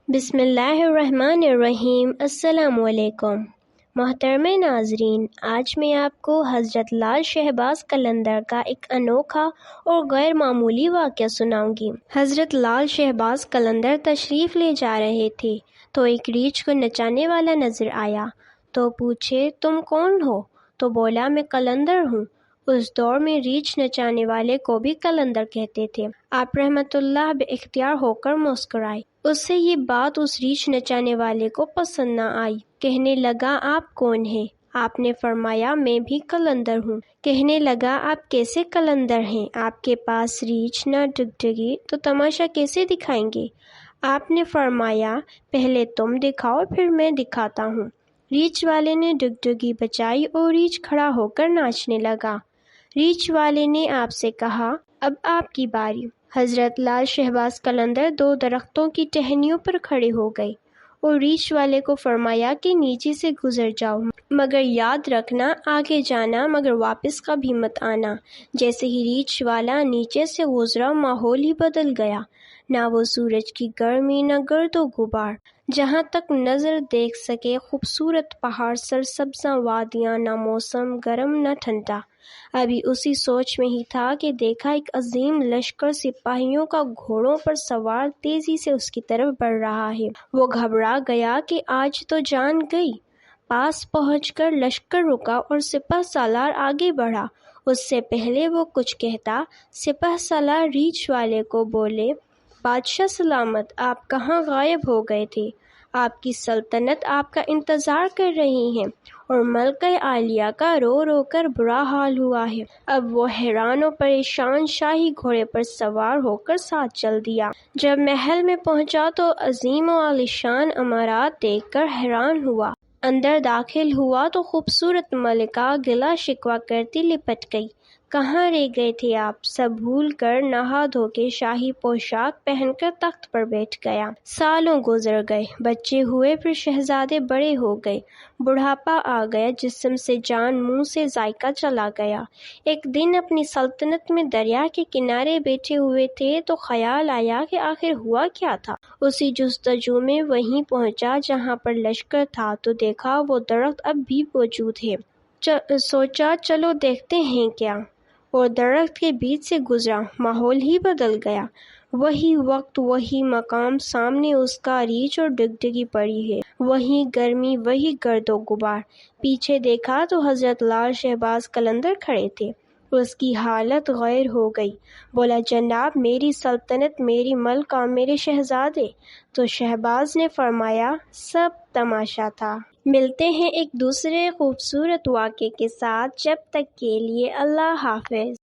بسم اللہ الرحمن الرحیم۔ السلام علیکم محترم ناظرین، آج میں آپ کو حضرت لال شہباز قلندر کا ایک انوکھا اور غیر معمولی واقعہ سناؤں گی۔ حضرت لال شہباز قلندر تشریف لے جا رہے تھے تو ایک ریچھ کو نچانے والا نظر آیا تو پوچھے تم کون ہو؟ تو بولا میں قلندر ہوں۔ اس دور میں ریچھ نچانے والے کو بھی قلندر کہتے تھے۔ آپ رحمت اللہ بے اختیار ہو کر مسکرائے۔ اس سے یہ بات اس ریچھ نچانے والے کو پسند نہ آئی۔ کہنے لگا آپ کون ہیں؟ آپ نے فرمایا میں بھی قلندر ہوں۔ کہنے لگا آپ کیسے قلندر ہیں؟ آپ کے پاس ریچھ نہ ڈگڈگی تو تماشا کیسے دکھائیں گے؟ آپ نے فرمایا پہلے تم دکھاؤ پھر میں دکھاتا ہوں۔ ریچھ والے نے ڈگڈگی بجائی اور ریچھ کھڑا ہو کر ناچنے لگا۔ ریچھ والے نے آپ سے کہا اب آپ کی باری۔ حضرت لال شہباز قلندر دو درختوں کی ٹہنیوں پر کھڑے ہو گئے اور ریچھ والے کو فرمایا کہ نیچے سے گزر جاؤ، مگر یاد رکھنا آگے جانا مگر واپس کبھی مت آنا۔ جیسے ہی ریچھ والا نیچے سے گزرا ماحول ہی بدل گیا، نہ وہ سورج کی گرمی نہ گرد و غبار، جہاں تک نظر دیکھ سکے خوبصورت پہاڑ، سرسبزاں وادیاں، نہ موسم گرم نہ ٹھنڈا۔ ابھی اسی سوچ میں ہی تھا کہ دیکھا ایک عظیم لشکر سپاہیوں کا گھوڑوں پر سوار تیزی سے اس کی طرف بڑھ رہا ہے۔ وہ گھبرا گیا کہ آج تو جان گئی۔ پاس پہنچ کر لشکر رکا اور سپہ سالار آگے بڑھا۔ اس سے پہلے وہ کچھ کہتا سپہ سالار ریچھ والے کو بولے بادشاہ سلامت، آپ کہاں غائب ہو گئے تھے؟ آپ کی سلطنت آپ کا انتظار کر رہی ہے اور ملکہ عالیہ کا رو رو کر برا حال ہوا ہے۔ اب وہ حیران و پریشان شاہی گھوڑے پر سوار ہو کر ساتھ چل دیا۔ جب محل میں پہنچا تو عظیم و عالیشان عمارات دیکھ کر حیران ہوا۔ اندر داخل ہوا تو خوبصورت ملکہ گلہ شکوہ کرتی لپٹ گئی۔ کہاں رہ گئے تھے آپ؟ سب بھول کر نہا دھو کے شاہی پوشاک پہن کر تخت پر بیٹھ گیا۔ سالوں گزر گئے، بچے ہوئے، پھر شہزادے بڑے ہو گئے، بڑھاپا آ گیا، جسم سے جان، منہ سے ذائقہ چلا گیا۔ ایک دن اپنی سلطنت میں دریا کے کنارے بیٹھے ہوئے تھے تو خیال آیا کہ آخر ہوا کیا تھا۔ اسی جستجو میں وہیں پہنچا جہاں پر لشکر تھا تو دیکھا وہ درخت اب بھی موجود ہے۔ سوچا چلو دیکھتے ہیں کیا، اور درخت کے بیچ سے گزرا۔ ماحول ہی بدل گیا، وہی وقت وہی مقام، سامنے اس کا ریچھ اور ڈگڈگی پڑی ہے، وہی گرمی وہی گرد و غبار۔ پیچھے دیکھا تو حضرت لال شہباز قلندر کھڑے تھے۔ اس کی حالت غیر ہو گئی، بولا جناب میری سلطنت، میری ملکہ، میرے شہزادے۔ تو شہباز نے فرمایا سب تماشا تھا۔ ملتے ہیں ایک دوسرے خوبصورت واقعے کے ساتھ، جب تک کے لیے اللہ حافظ۔